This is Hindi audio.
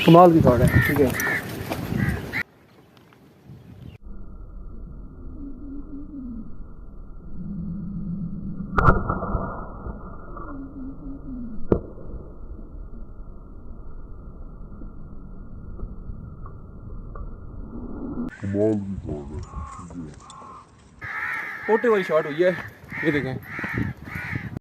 कमाल की शॉट है। ठीक है, पोटे वाली शॉट हुई है, ये देखें।